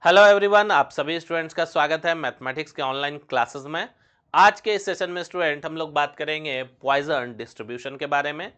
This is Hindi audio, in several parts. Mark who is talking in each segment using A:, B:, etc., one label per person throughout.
A: हेलो एवरीवन, आप सभी स्टूडेंट्स का स्वागत है मैथमेटिक्स के ऑनलाइन क्लासेस में। आज के इस सेशन में स्टूडेंट हम लोग बात करेंगे पॉइजन डिस्ट्रीब्यूशन के बारे में।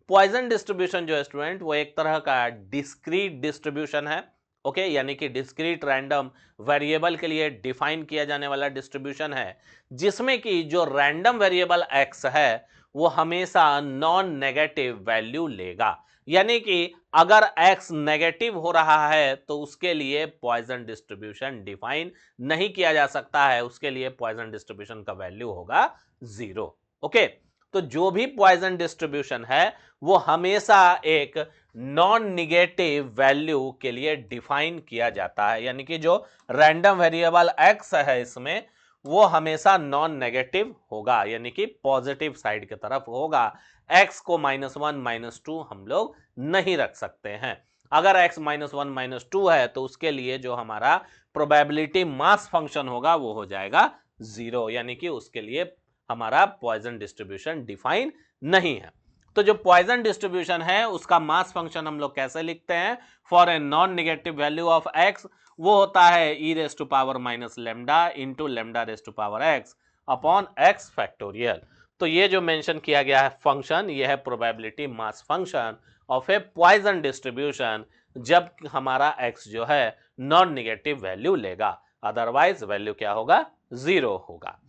A: पॉइजन डिस्ट्रीब्यूशन जो है स्टूडेंट वो एक तरह का डिस्क्रीट डिस्ट्रीब्यूशन है। ओके, यानी कि डिस्क्रीट रैंडम वेरिएबल के लिए डिफाइन किया जाने वाला डिस्ट्रीब्यूशन है, जिसमें कि जो रैंडम वेरिएबल एक्स है वो हमेशा नॉन नेगेटिव वैल्यू लेगा। यानी कि अगर x नेगेटिव हो रहा है तो उसके लिए पॉइजन डिस्ट्रीब्यूशन डिफाइन नहीं किया जा सकता है, उसके लिए पॉइजन डिस्ट्रीब्यूशन का वैल्यू होगा 0। ओके, तो जो भी पॉइजन डिस्ट्रीब्यूशन है वो हमेशा एक नॉन निगेटिव वैल्यू के लिए डिफाइन किया जाता है, यानी कि जो रैंडम वेरिएबल x है इसमें वो हमेशा नॉन नेगेटिव होगा, यानी कि पॉजिटिव साइड की तरफ होगा। x को -1 -2 हम लोग नहीं रख सकते हैं। अगर x -1 -2 है तो उसके लिए जो हमारा प्रोबेबिलिटी मास फंक्शन होगा वो हो जाएगा 0, यानी कि उसके लिए हमारा पॉइजन डिस्ट्रीब्यूशन डिफाइन नहीं है। तो जो पॉइजन डिस्ट्रीब्यूशन है उसका मास फंक्शन हम लोग कैसे लिखते हैं? For a non negative value of x वो होता है e⁻⁻ lambda into lambda raise to power x upon x factorial. तो ये जो मेंशन किया गया है फंक्शन, ये है probability mass function of a Poisson distribution, जब हमारा x जो है नॉन नेगेटिव वैल्यू लेगा, अदरवाइज वैल्यू क्या होगा? 0 होगा।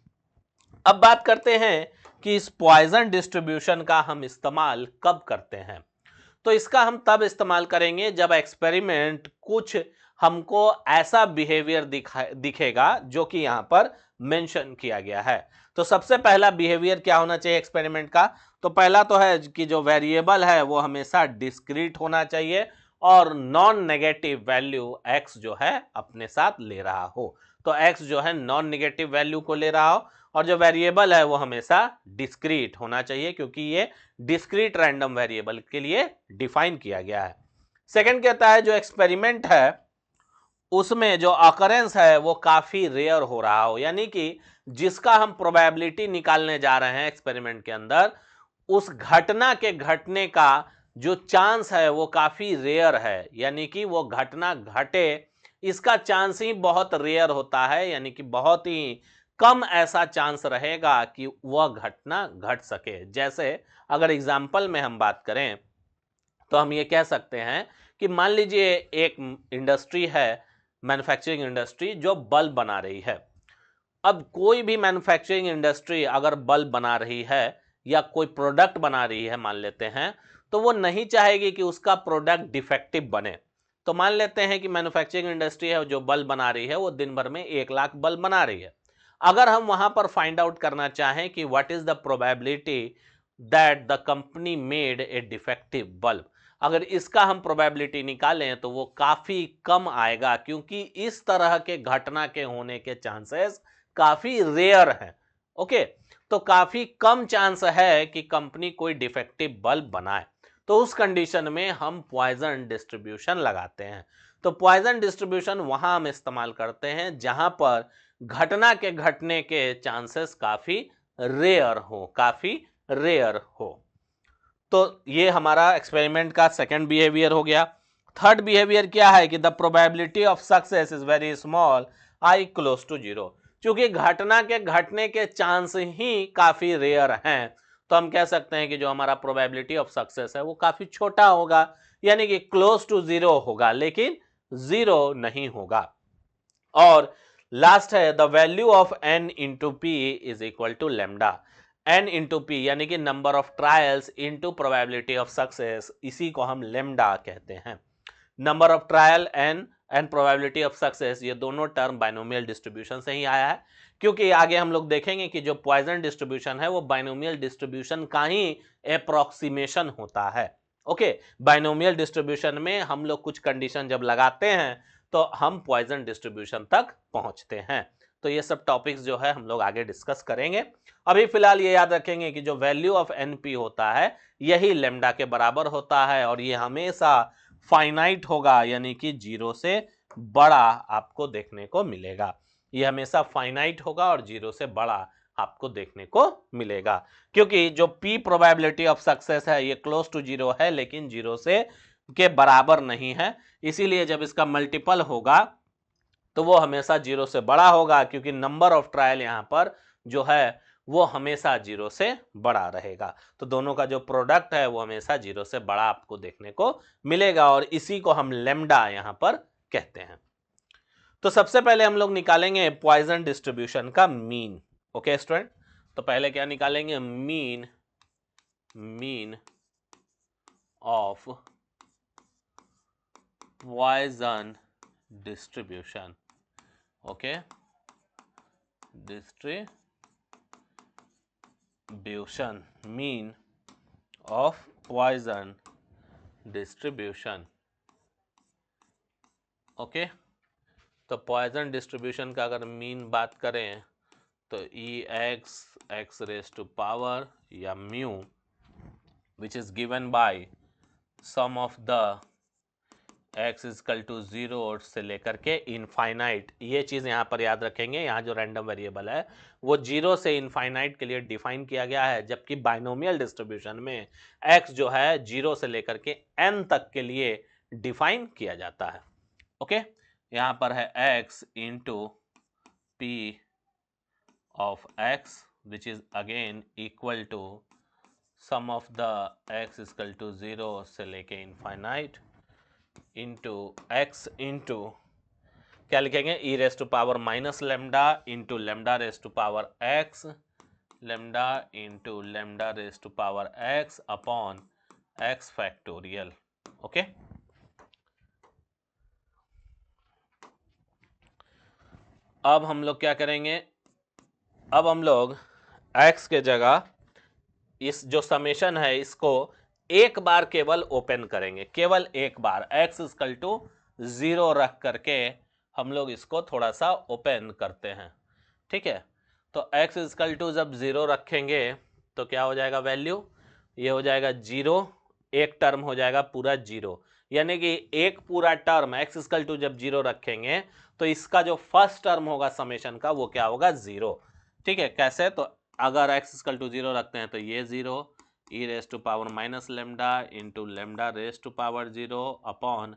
A: अब बात करते हैं कि इस पॉइजन डिस्ट्रीब्यूशन का हम इस्तेमाल कब करते हैं। तो इसका हम तब इस्तेमाल करेंगे जब एक्सपेरिमेंट कुछ हमको ऐसा बिहेवियर दिखेगा जो कि यहां पर मेंशन किया गया है। तो सबसे पहला बिहेवियर क्या होना चाहिए एक्सपेरिमेंट का? तो पहला तो है कि जो वेरिएबल है वो हमेशा डिस्क्रीट होना चाहिए और नॉन नेगेटिव वैल्यू x जो है अपने साथ ले रहा हो। तो x जो है नॉन नेगेटिव वैल्यू को ले रहा हो और जो वेरिएबल है वो हमेशा डिस्क्रीट होना चाहिए, क्योंकि ये डिस्क्रीट रैंडम वेरिएबल के लिए डिफाइन किया गया है। सेकंड कहता है जो एक्सपेरिमेंट है उसमें जो अकरेंस है वो काफी रेयर हो रहा हो, यानी कि जिसका हम प्रोबेबिलिटी निकालने जा रहे हैं एक्सपेरिमेंट के अंदर, उस घटना के घटने का जो चांस है वो काफी रेयर है, यानी कि वो घटना घटे इसका चांस ही बहुत रेयर होता है, यानी कि बहुत ही कम ऐसा चांस रहेगा कि वह घटना घट सके। जैसे अगर एग्जाम्पल में हम बात करें तो हम ये कह सकते हैं कि मान लीजिए एक इंडस्ट्री है, मैन्युफैक्चरिंग इंडस्ट्री, जो बल्ब बना रही है। अब कोई भी मैन्युफैक्चरिंग इंडस्ट्री अगर बल्ब बना रही है या कोई प्रोडक्ट बना रही है मान लेते हैं, तो वो नहीं चाहेगी कि उसका प्रोडक्ट डिफेक्टिव बने। तो मान लेते हैं कि मैन्युफैक्चरिंग इंडस्ट्री है जो बल्ब बना रही है वो दिन भर में 1 लाख बल्ब बना रही है। अगर हम वहां पर फाइंड आउट करना चाहें कि what is the probability that the company made a defective bulb, अगर इसका हम प्रोबेबिलिटी निकालें तो वो काफी कम आएगा, क्योंकि इस तरह के घटना के होने के चांसेस काफी रेयर हैं। ओके, तो काफी कम चांस है कि कंपनी कोई डिफेक्टिव बल्ब बनाए। तो उस कंडीशन में हम पॉइजन डिस्ट्रीब्यूशन लगाते हैं। तो पॉइजन डिस्ट्रीब्यूशन वहां हम इस्तेमाल करते हैं जहां पर घटना के घटने के चांसेस काफी रेयर हो। तो ये हमारा एक्सपेरिमेंट का सेकंड बिहेवियर हो गया। थर्ड बिहेवियर क्या है कि the probability of success is very small I close to 0। क्योंकि घटना के घटने के चांस ही काफी रेयर हैं, तो हम कह सकते हैं कि जो हमारा प्रोबेबिलिटी ऑफ सक्सेस है वो काफी छोटा होगा, यानी कि क्लोज टू 0 होगा, लेकिन 0 नहीं होगा। और लास्ट है the value of n into P is equal to lambda. n into P यानी कि number of trials into probability of success, इसी को हम लेमडा कहते हैं। Number of trial n and probability of success, ये दोनों टर्म बाइनोमियल डिस्ट्रीब्यूशन से ही आया है, क्योंकि आगे हम लोग देखेंगे कि जो पॉइजन डिस्ट्रीब्यूशन है वो बाइनोमियल डिस्ट्रीब्यूशन का ही अप्रोक्सीमेशन होता है। ओके, बाइनोमियल डिस्ट्रीब्यूशन में हम लोग कुछ कंडीशन जब लगाते हैं तो हम पॉइजन डिस्ट्रीब्यूशन तक पहुंचते हैं। तो ये सब टॉपिक्स जो है हम लोग आगे डिस्कस करेंगे। अभी फिलहाल ये याद रखेंगे कि जो वैल्यू ऑफ एनपी होता है यही लेमडा के बराबर होता है और ये हमेशा फाइनाइट होगा, यानी कि 0 से बड़ा आपको देखने को मिलेगा। ये हमेशा फाइनाइट होगा और 0 से बड़ा आपको देखने को मिलेगा, क्योंकि जो p प्रोबेबिलिटी ऑफ सक्सेस है ये क्लोज टू 0 है लेकिन 0 से के बराबर नहीं है। इसीलिए जब इसका मल्टीपल होगा तो वो हमेशा 0 से बड़ा होगा, क्योंकि नंबर ऑफ ट्रायल यहाँ पर जो है वो हमेशा 0 से बड़ा रहेगा। तो दोनों का जो प्रोडक्ट है वो हमेशा 0 से बड़ा आपको देखने को मिलेगा, और इसी को हम लेम्डा यहाँ पर कहते हैं। तो सबसे पहले हम लोग निकालेंगे पॉइजन डिस्ट्रीब्यूशन का मीन। ओके स्टूडेंट, तो पहले क्या निकालेंगे? Mean of Poisson distribution. Okay, distribution, mean of Poisson distribution. Okay, तो पॉइजन डिस्ट्रीब्यूशन का अगर मीन बात करें तो एक्स रेज टू पावर या mu which is given by sum of the x equal to 0 से लेकर के इनफाइनाइट। ये चीज़ यहाँ पर याद रखेंगे, यहाँ जो रैंडम वेरिएबल है वो 0 से इनफाइनाइट के लिए डिफाइन किया गया है, जबकि बाइनोमियल डिस्ट्रीब्यूशन में x जो है 0 से लेकर के n तक के लिए डिफाइन किया जाता है। ओके, यहाँ पर है x into P of x which is again equal to sum of the x is equal to 0 से लेके इनफाइनाइट इंटू एक्स इंटू क्या लिखेंगे? E raise to power minus lambda into lambda raise to power x, lambda into lambda raise to power x upon x factorial. Okay, अब हम लोग क्या करेंगे? अब हम लोग x के जगह इस जो समेशन है इसको एक बार केवल ओपन करेंगे, केवल एक बार x इक्वल टू 0 रख करके हम लोग इसको थोड़ा सा ओपन करते हैं। ठीक है, तो x इक्वल टू जब 0 रखेंगे तो क्या हो जाएगा वैल्यू? ये हो जाएगा 0, एक टर्म हो जाएगा पूरा 0, यानी कि एक पूरा टर्म x इक्वल टू जब 0 रखेंगे तो इसका जो फर्स्ट टर्म होगा समेशन का वो क्या होगा? 0। ठीक है, कैसे? तो अगर x इक्वल टू 0 रखते हैं तो ये 0 e raise to power minus lambda into lambda raise to power 0 upon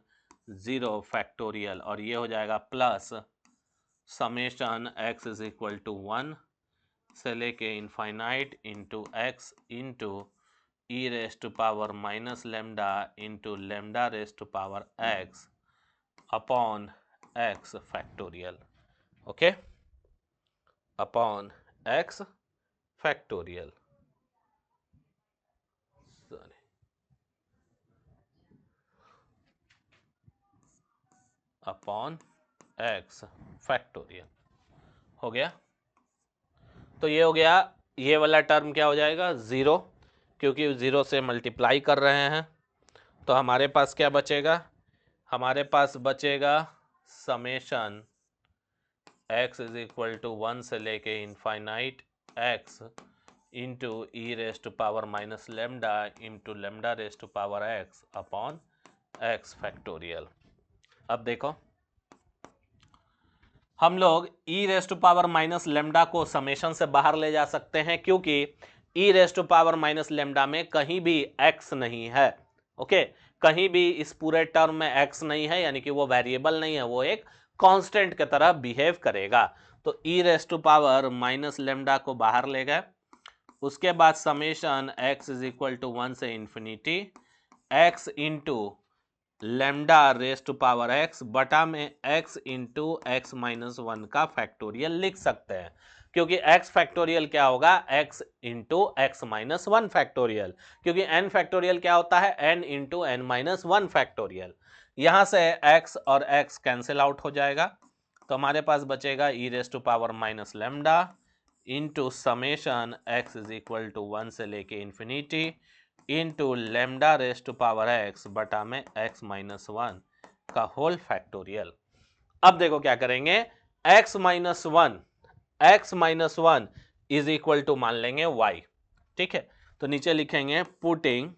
A: 0 factorial, और ये हो जाएगा plus summation x is equal to 1 से लेके infinite into x into e raise to power minus lambda into lambda raise to power x upon x factorial. Okay, upon x factorial, upon x factorial. हो गया? तो ये हो गया, ये वाला टर्म क्या हो जाएगा? 0, क्योंकि 0 से मल्टीप्लाई कर रहे हैं। तो हमारे पास क्या बचेगा? हमारे पास बचेगा summation x is equal to 1 से लेके infinite x into e raise to power minus lambda into lambda raise to power x upon x factorial. अब देखो, हम लोग e raise to power minus lambda को समेशन से बाहर ले जा सकते हैं, क्योंकि e raise to power minus lambda में कहीं भी x नहीं है। ओके, कहीं भी इस पूरे टर्म में x नहीं है, यानी कि वो वेरिएबल नहीं है, वो एक कांस्टेंट की तरह बिहेव करेगा। तो e raise to power minus lambda को बाहर ले गए, उसके बाद summation x is equal to 1 से infinity x into lambda raise to power x बटा में x इंटू एक्स माइनस 1 का फैक्टोरियल लिख सकते हैं, क्योंकि x फैक्टोरियल क्या होगा? x into x minus 1 factorial, क्योंकि n फैक्टोरियल क्या होता है? n into n minus 1 factorial. यहां से x और x कैंसिल आउट हो जाएगा, तो हमारे पास बचेगा e raise to power minus lambda into summation x is equal to 1 से लेके infinity into lambda raise to power x बटा में x माइनस 1 का होल फैक्टोरियल। अब देखो क्या करेंगे? x minus one is equal to मान लेंगे y। ठीक है, तो नीचे लिखेंगे putting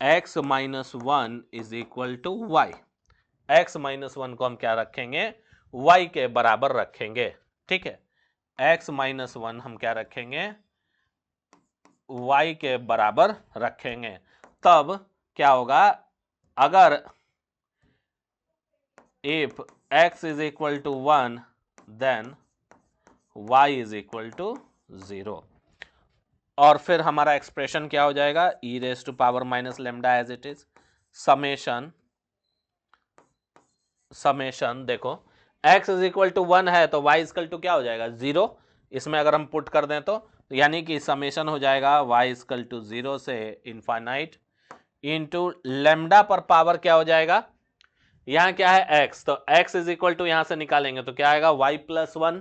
A: x minus 1 is equal to y। x minus 1 को हम क्या रखेंगे? y के बराबर रखेंगे। ठीक है, x माइनस 1 हम क्या रखेंगे? y के बराबर रखेंगे। तब क्या होगा? अगर if x is equal to 1 then y is equal to 0। और फिर हमारा एक्सप्रेशन क्या हो जाएगा, e raise to power minus lambda as it is summation summation देखो x इज इक्वल टू 1 है तो y इक्वल टू क्या हो जाएगा 0। इसमें अगर हम पुट कर दें तो यानी कि समेशन हो जाएगा y इक्वल टू 0 से इनफाइनाइट इनटू लेमडा पर पावर क्या हो जाएगा, यहां क्या है x, तो x इज इक्वल टू यहां से निकालेंगे तो क्या आएगा y प्लस 1,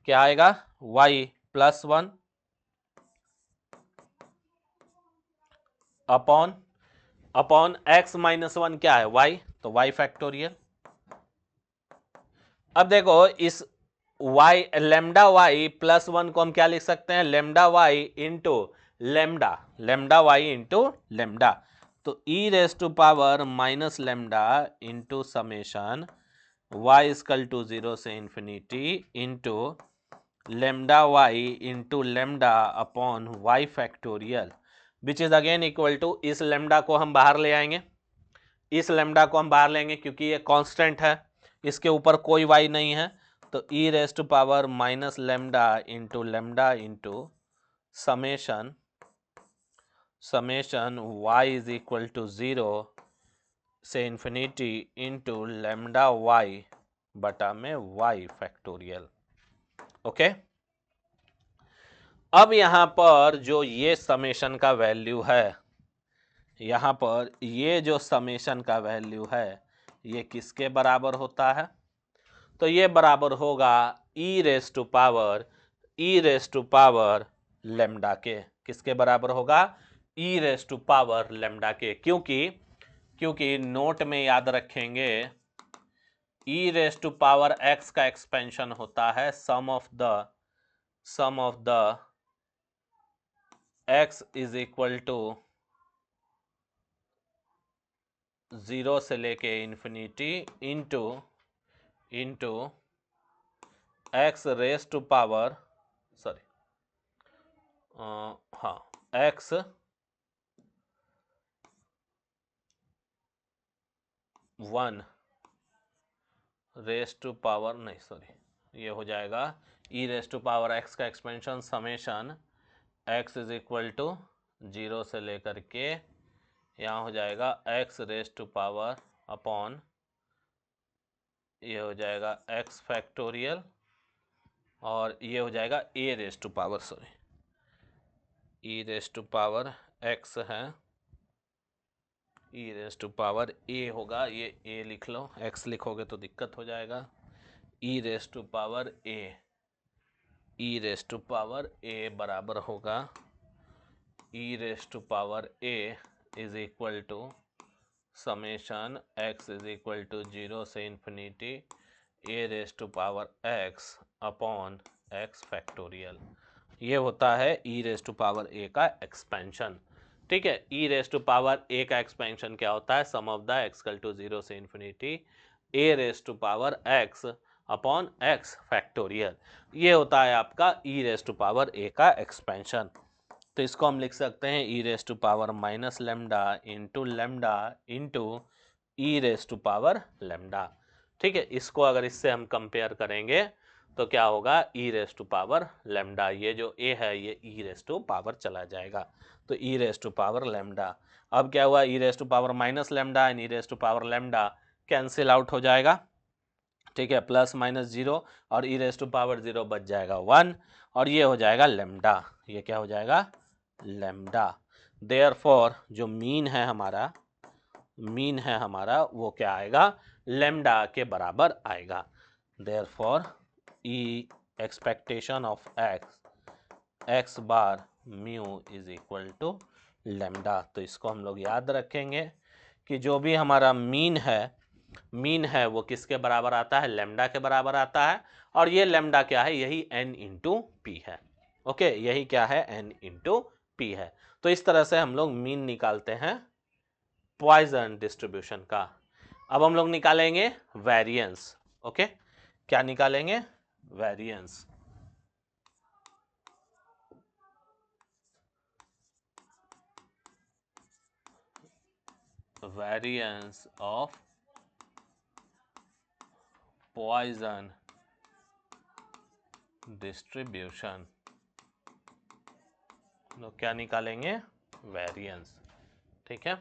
A: क्या आएगा y plus 1 upon upon x minus 1 क्या है y, तो y फैक्टोरियल। अब देखो इस y लेमडा y प्लस 1 को हम क्या लिख सकते हैं, lambda y into lambda lambda y into lambda, तो e raise to power minus lambda into summation y equal to 0 से infinity into lambda y into lambda upon y factorial which is again equal to, इस लेमडा को हम बाहर ले आएंगे, इस लेमडा को हम बाहर लेंगे क्योंकि ये कांस्टेंट है, इसके ऊपर कोई y नहीं है, तो e raise to power minus lambda into summation summation y is equal to 0 से इंफिनिटी इंटू लेमडा y बटा में y फैक्टोरियल। ओके, अब यहां पर जो ये समेशन का वैल्यू है, यहां पर ये जो समेशन का वैल्यू है ये किसके बराबर होता है, तो ये बराबर होगा e raise to power lambda के, किसके बराबर होगा, e raise to power lambda के, क्योंकि नोट में याद रखेंगे e raise to power x का एक्सपेंशन होता है sum of the x is equal to 0 से लेके infinity into into x raise to power sorry हाँ x one raise to power नहीं सॉरी ये हो जाएगा e raise to power x का expansion summation x is equal to 0 से लेकर के यहाँ हो जाएगा x raise to power upon ये हो जाएगा एक्स फैक्टोरियल और ये हो जाएगा a raise to power sorry e raise to power x है, e raise to power a होगा, ये ए लिख लो, एक्स लिखोगे तो दिक्कत हो जाएगा, e raise to power a, e raise to power a बराबर होगा e raise to power a is equal to summation x is equal to 0 से infinity a raise to power x upon x factorial, ये होता है e raise to power a का एक्सपेंशन। ठीक है, e raise to power a का एक्सपेंशन क्या होता है, sum of the x equal to 0 से infinity a raise to power x upon x factorial, ये होता है आपका e raise to power a का एक्सपेंशन। तो इसको हम लिख सकते हैं e raise to power minus lambda into e raise to power lambda. ठीक है, इसको अगर इससे हम कंपेयर करेंगे तो क्या होगा, e raise to power lambda, ये जो ए है ये ई रेस टू पावर चला जाएगा, तो e raise to power lambda. अब क्या हुआ, e raise to power minus lambda and e raise to power lambda cancel out हो जाएगा। ठीक है, प्लस माइनस 0 और ई रेस टू पावर 0 बच जाएगा 1 और ये हो जाएगा लेमडा, ये क्या हो जाएगा लेमडा। देयरफॉर जो मीन है हमारा वो क्या आएगा, लेमडा के बराबर आएगा। Therefore E expectation of x bar mu is equal to lambda. तो इसको हम लोग याद रखेंगे कि जो भी हमारा मीन है वो किसके बराबर आता है, लेमडा के बराबर आता है, और ये लेमडा क्या है, यही n इंटू पी है। ओके, यही क्या है, n इंटू पी है। तो इस तरह से हम लोग मीन निकालते हैं पॉइजन डिस्ट्रीब्यूशन का। अब हम लोग निकालेंगे वेरिएंस। ओके, क्या निकालेंगे, variance. Variance of Poisson distribution, तो क्या निकालेंगे, वेरिएंस। ठीक है,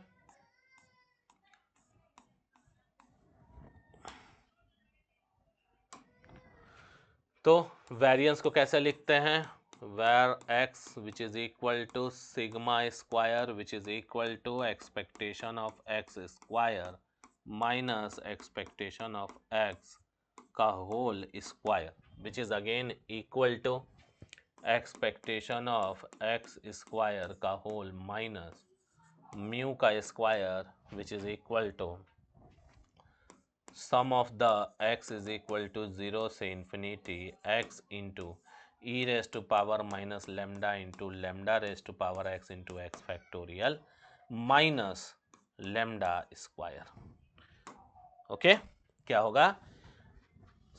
A: तो वेरिएंस को कैसे लिखते हैं, where x which is equal to sigma square which is equal to expectation of x square minus expectation of x का whole square which is again equal to expectation of x square का whole minus mu का square which is equal to sum of the x is equal to 0 से infinity x into e raise to power minus lambda into lambda raise to power x into x factorial minus lambda square. Okay, क्या होगा,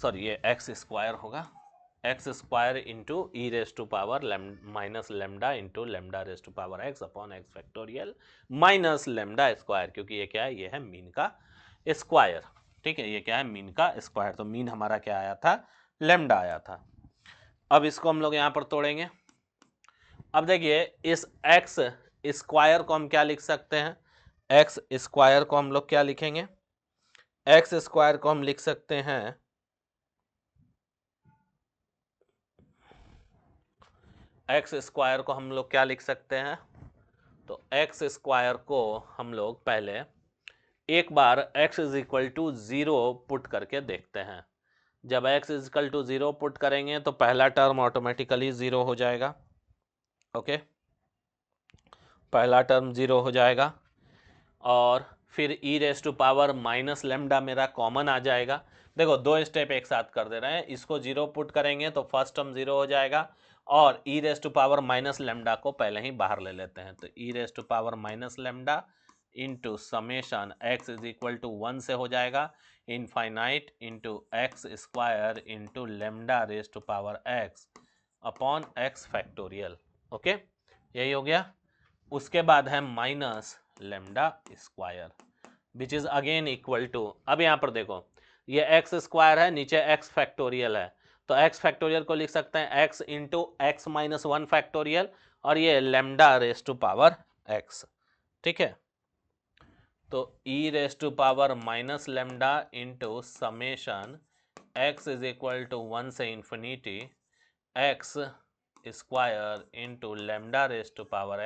A: सॉरी ये x स्क्वायर होगा, x square into e raise to power minus lambda into lambda raise to power x upon x factorial minus lambda square, क्योंकि ये क्या है, ये है मीन का स्क्वायर। ठीक है, ये क्या है, मीन का स्क्वायर, तो मीन हमारा क्या आया था, लेमडा आया था। अब इसको हम लोग यहां पर तोड़ेंगे। अब देखिए इस एक्स स्क्वायर को हम क्या लिख सकते हैं, एक्स स्क्वायर को हम लोग क्या लिखेंगे, एक्स स्क्वायर को हम लिख सकते हैं एक्स स्क्वायर को हम लोग क्या लिख सकते हैं, तो एक्स स्क्वायर को हम लोग पहले एक बार x is equal to 0 put करके देखते हैं। जब x is equal to 0 put करेंगे तो पहला टर्म ऑटोमेटिकली 0 हो जाएगा। ओके, पहला टर्म 0 हो जाएगा और फिर e raise to power minus lambda मेरा कॉमन आ जाएगा। देखो दो स्टेप एक साथ कर दे रहे हैं, इसको 0 पुट करेंगे तो फर्स्ट टर्म 0 हो जाएगा और e raise to power minus lambda को पहले ही बाहर ले लेते हैं, तो e raise to power minus lambda into summation x is equal to 1 से हो जाएगा infinite into x square into lambda raise to power x upon x factorial. Okay, यही हो गया। उसके बाद है minus lambda square which is again equal to, अब यहाँ पर देखो ये एक्स स्क्वायर है, नीचे एक्स फैक्टोरियल है, तो एक्स फैक्टोरियल को लिख सकते हैं x into x minus 1 factorial और ये lambda raise to power x. ठीक है, तो e raise to power minus lambda into summation x is equal to 1 से infinity x square into lambda raise to power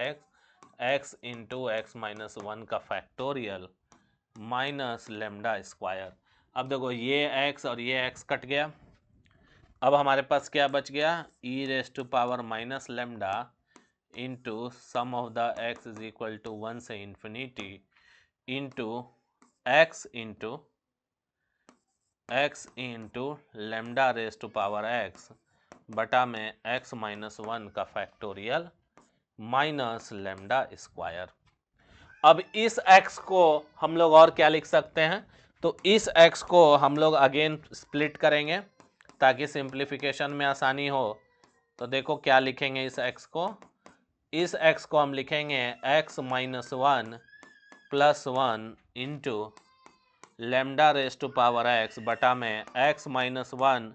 A: x into x minus 1 का फैक्टोरियल माइनस लेमडा स्क्वायर। अब देखो ये x और ये x कट गया, अब हमारे पास क्या बच गया, e raise to power minus lambda into sum of the x is equal to 1 से infinity into x into lambda raise to power x बटा में एक्स माइनस 1 का फैक्टोरियल माइनस लेमडा स्क्वायर। अब इस x को हम लोग और क्या लिख सकते हैं, तो इस x को हम लोग अगेन स्प्लिट करेंगे ताकि सिंप्लीफिकेशन में आसानी हो। तो देखो क्या लिखेंगे इस x को, इस x को हम लिखेंगे x minus 1 plus 1 into lambda raise to power x बटा में एक्स माइनस 1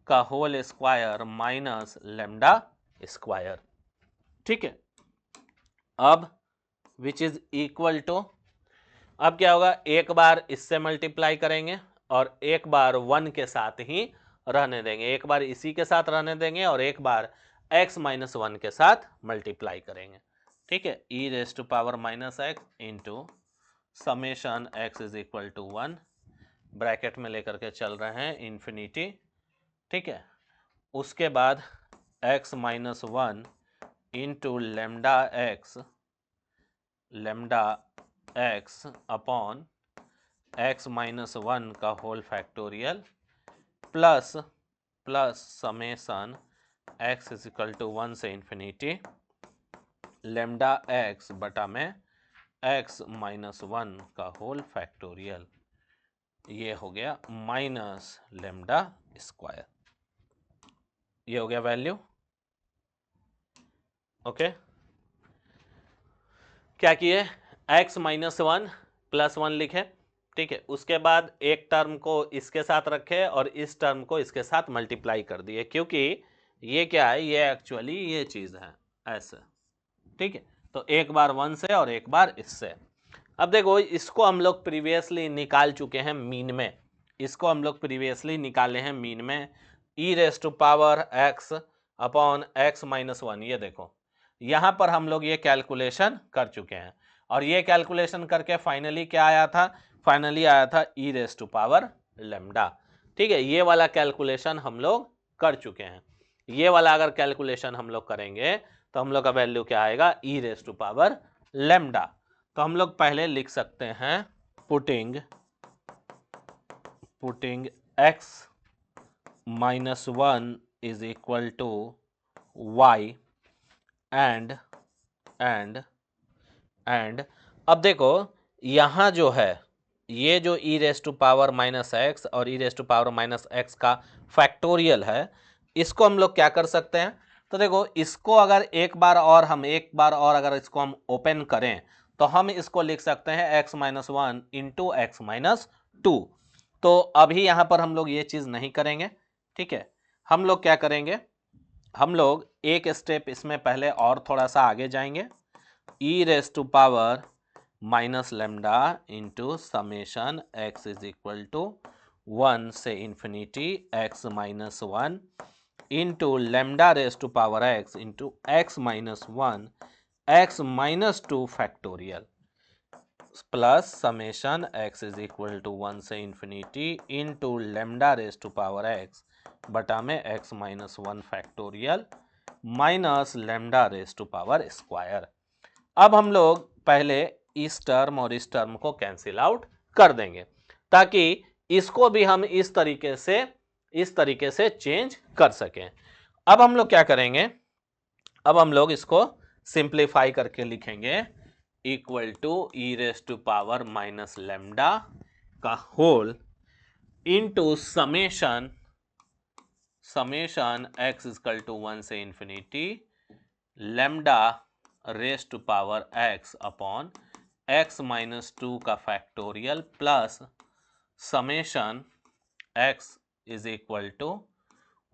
A: का whole square minus lambda square. ठीक है, अब विच इज इक्वल टू, अब क्या होगा, एक बार इससे मल्टीप्लाई करेंगे और एक बार 1 के साथ ही रहने देंगे, एक बार इसी के साथ रहने देंगे और एक बार x माइनस 1 के साथ मल्टीप्लाई करेंगे। ठीक है, e raise to power minus x into summation x is equal to 1 bracket में लेकर के चल रहे हैं इन्फिनिटी। ठीक है, उसके बाद x minus 1 into lambda x upon x minus 1 का whole factorial plus summation x is equal to 1 से इन्फिनिटी लेमडा x बटा में x माइनस 1 का होल फैक्टोरियल, ये हो गया माइनस लेमडा स्क्वायर, ये हो गया वैल्यू। ओके, क्या किए, x माइनस 1 प्लस 1 लिखे, ठीक है। उसके बाद एक टर्म को इसके साथ रखे और इस टर्म को इसके साथ मल्टीप्लाई कर दिए, क्योंकि ये क्या है, ये एक्चुअली ये चीज है ऐसे, ठीक है। तो एक बार 1 से और एक बार इससे। अब देखो इसको हम लोग प्रीवियसली निकाल चुके हैं मीन में, इसको हम लोग प्रीवियसली निकाले हैं मीन में, e raise to power x upon x minus 1। ये देखो यहां पर हम लोग ये कैलकुलेशन कर चुके हैं, और ये कैलकुलेशन करके फाइनली क्या आया था, फाइनली आया था ई रेस टू पावर लेमडा, ठीक है। ये वाला कैलकुलेशन हम लोग कर चुके हैं। ये वाला अगर कैलकुलेशन हम लोग करेंगे तो हम लोग का वैल्यू क्या आएगा, e raise to power lambda. तो हम लोग पहले लिख सकते हैं putting x minus 1 is equal to y and अब देखो यहां जो है ये जो e raise to power minus x और e raise to power minus x का फैक्टोरियल है, इसको हम लोग क्या कर सकते हैं, तो देखो इसको अगर एक बार और अगर इसको हम ओपन करें तो हम इसको लिख सकते हैं x minus 1 into x minus 2। तो अभी यहां पर हम लोग ये चीज नहीं करेंगे, ठीक है। हम लोग क्या करेंगे, हम लोग एक स्टेप इसमें पहले और थोड़ा सा आगे जाएंगे, e raise to power minus lambda into summation x is equal to 1 से infinity x minus 1 into lambda raise to power x into x minus 1 x minus 2 factorial plus summation x is equal to 1 से infinity into lambda raise to power x बटा में x minus 1 factorial minus lambda raise to power square. अब हम लोग पहले इस टर्म और इस टर्म को कैंसिल आउट कर देंगे, ताकि इसको भी हम इस तरीके से चेंज कर सकें। अब हम लोग क्या करेंगे, अब हम लोग इसको सिंप्लीफाई करके लिखेंगे equal to e raise to power minus lambda का whole into summation x equal to 1 से infinity lambda raise to power x upon x minus 2 का factorial plus summation x is equal to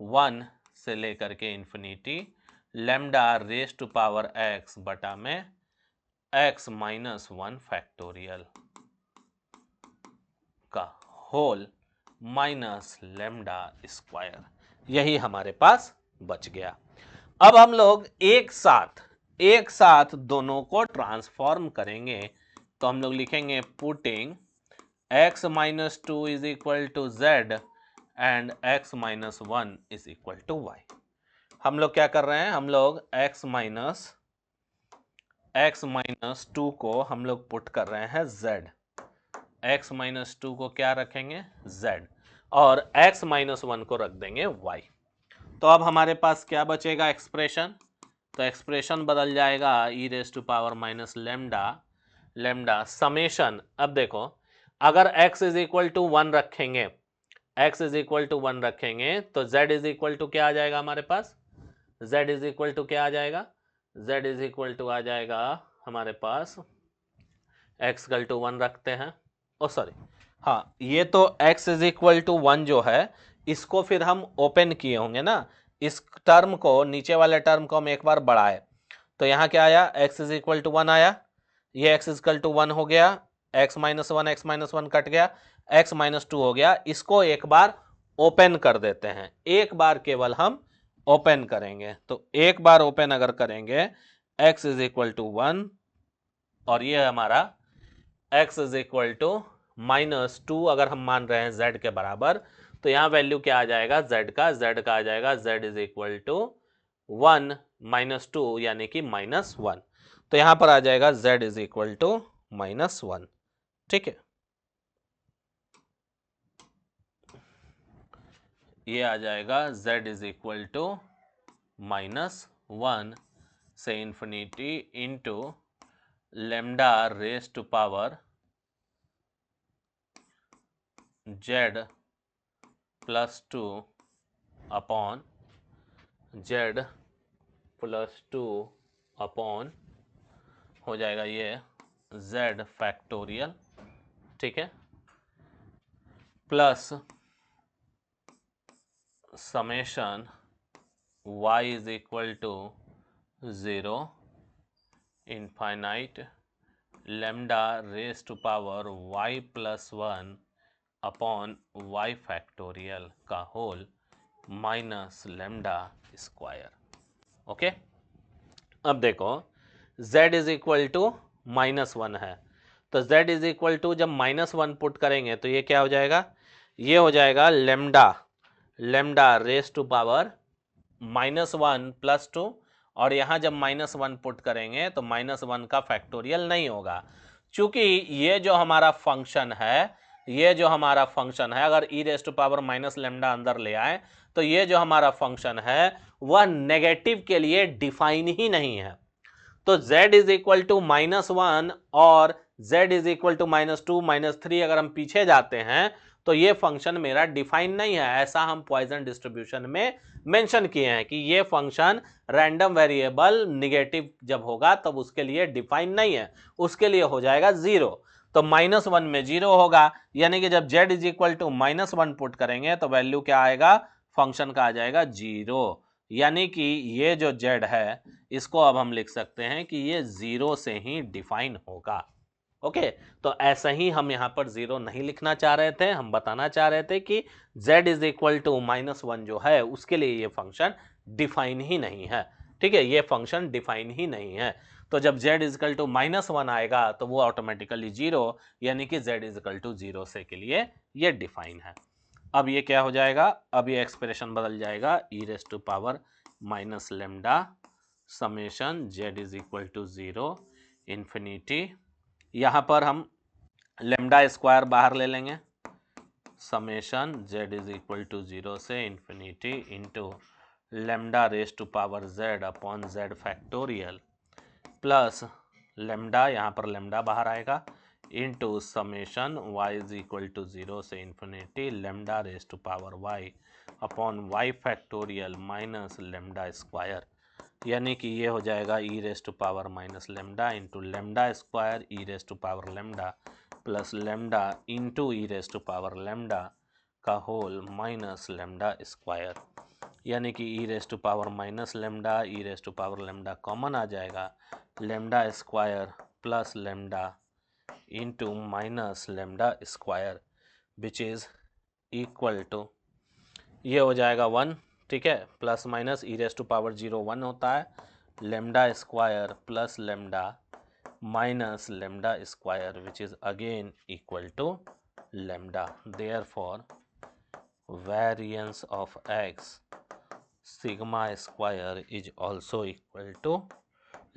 A: 1 से लेकर के infinity lambda raise to power x बटा में एक्स माइनस 1 फैक्टोरियल का होल माइनस लेमडा स्क्वायर। यही हमारे पास बच गया। अब हम लोग एक साथ दोनों को ट्रांसफॉर्म करेंगे, तो हम लोग लिखेंगे putting x minus 2 is equal to z and x minus 1 is equal to y. हम लोग क्या कर रहे हैं, हम लोग x माइनस 2 को हम लोग पुट कर रहे हैं z, x माइनस 2 को क्या रखेंगे z, और x माइनस 1 को रख देंगे y। तो अब हमारे पास क्या बचेगा एक्सप्रेशन, तो एक्सप्रेशन बदल जाएगा e raise to power minus lambda summation. अब देखो अगर x इज इक्वल टू 1 रखेंगे, तो z इज इक्वल टू क्या आ जाएगा हमारे पास, z इज इक्वल टू क्या आ जाएगा, z इज इक्वल टू आ जाएगा हमारे पास x इक्वल टू 1 रखते हैं, ओ सॉरी हाँ, ये तो x इज इक्वल टू 1 जो है इसको फिर हम ओपन किए होंगे ना, इस टर्म को, नीचे वाले टर्म को हम एक बार बढ़ाए, तो यहाँ क्या आया, x इज इक्वल टू 1 आया, ये x इज इक्वल टू 1 हो गया, x माइनस 1 कट गया, x माइनस 2 हो गया। इसको एक बार ओपन कर देते हैं, एक बार केवल हम ओपन करेंगे, तो एक बार ओपन अगर करेंगे x इज इक्वल टू 1 और ये हमारा x is equal to minus 2 अगर हम मान रहे हैं z के बराबर, तो यहां वैल्यू क्या आ जाएगा z का आ जाएगा z is equal to 1 minus 2 यानी कि माइनस 1। तो यहां पर आ जाएगा z is equal to minus 1, ठीक है। ये आ जाएगा z is equal to minus 1 से infinity into lambda raise to power z plus 2 upon z plus 2 upon हो जाएगा ये z फैक्टोरियल, ठीक है। Plus summation y is equal to 0 infinite lambda raise to power y plus 1 upon y factorial का whole minus lambda square. Okay, अब देखो z इज इक्वल टू -1 है, तो z इज इक्वल टू जब -1 पुट करेंगे तो ये क्या हो जाएगा, ये हो जाएगा lambda raise to power -1 plus 2, और यहाँ जब -1 पुट करेंगे तो -1 का फैक्टोरियल नहीं होगा, क्योंकि ये जो हमारा फंक्शन है अगर e raise to power minus lambda अंदर ले आए तो ये जो हमारा फंक्शन है वह नेगेटिव के लिए डिफाइन ही नहीं है। तो z इज इक्वल टू -1 और z इज इक्वल टू -2 -3 अगर हम पीछे जाते हैं तो ये फंक्शन मेरा डिफाइन नहीं है। ऐसा हम पॉइजन डिस्ट्रीब्यूशन में मेंशन किए हैं कि ये फंक्शन रैंडम वेरिएबल निगेटिव जब होगा तब उसके लिए डिफाइन नहीं है, उसके लिए हो जाएगा 0। तो -1 में 0 होगा, यानी कि जब z is equal to -1 put करेंगे तो वैल्यू क्या आएगा, फंक्शन का आ जाएगा 0, यानी कि ये जो z है इसको अब हम लिख सकते हैं कि ये 0 से ही डिफाइन होगा। ओके, तो ऐसा ही हम यहाँ पर 0 नहीं लिखना चाह रहे थे, हम बताना चाह रहे थे कि z इज इक्वल टू -1 जो है उसके लिए ये फंक्शन डिफाइन ही नहीं है। ठीक है, ये फंक्शन डिफाइन ही नहीं है, तो जब z इज इक्वल टू -1 आएगा तो वो ऑटोमेटिकली 0, यानी कि z इज इक्वल टू 0 से के लिए ये डिफाइन है। अब ये क्या हो जाएगा, अब ये एक्सप्रेशन बदल जाएगा e raise to power minus lambda summation z is equal to 0 infinity, यहाँ पर हम लेमडा स्क्वायर बाहर ले लेंगे, summation z is equal to 0 से infinity into lambda raise to power z upon z factorial plus lambda, यहाँ पर लेमडा बाहर आएगा, into summation y is equal to 0 से infinity lambda raise to power y upon y factorial minus lambda square, यानी कि ये हो जाएगा e raise to power minus lambda into lambda square e raise to power lambda plus lambda into e raise to power lambda का होल माइनस लेमडा स्क्वायर, यानी कि e raise to power minus lambda e raise to power lambda common आ जाएगा, lambda square plus lambda into minus lambda square which is equal to, ये हो जाएगा 1, ठीक है, plus minus e raise to power 0 1 होता है, lambda square plus lambda minus lambda square which is again equal to lambda, therefore variance of x sigma square is also equal to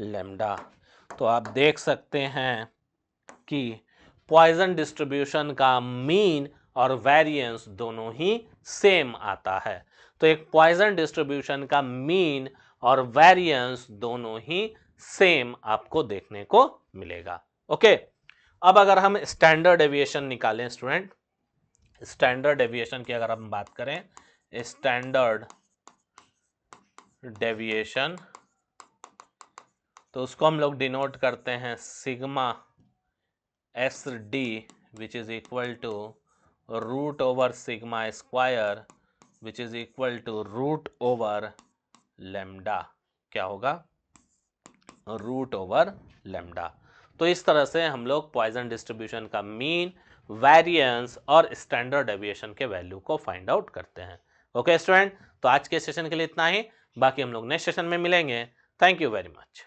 A: lambda. तो आप देख सकते हैं कि पॉइजन डिस्ट्रीब्यूशन का मीन और वेरिएंस दोनों ही सेम आता है, तो एक पॉइजन डिस्ट्रीब्यूशन का मीन और वेरिएंस दोनों ही सेम आपको देखने को मिलेगा। ओके, अब अगर हम स्टैंडर्ड डेविएशन निकालें स्टूडेंट, स्टैंडर्ड डेविएशन की अगर हम बात करें, स्टैंडर्ड डेविएशन तो उसको हम लोग डिनोट करते हैं sigma S D which is equal to root over sigma square which is equal to root over lambda, क्या होगा, रूट ओवर लेमडा। तो इस तरह से हम लोग पॉइजन डिस्ट्रीब्यूशन का मीन, वेरिएंस और स्टैंडर्ड डेविएशन के वैल्यू को फाइंड आउट करते हैं। ओके स्टूडेंट, तो आज के सेशन के लिए इतना ही, बाकी हम लोग नेक्स्ट सेशन में मिलेंगे। Thank you very much.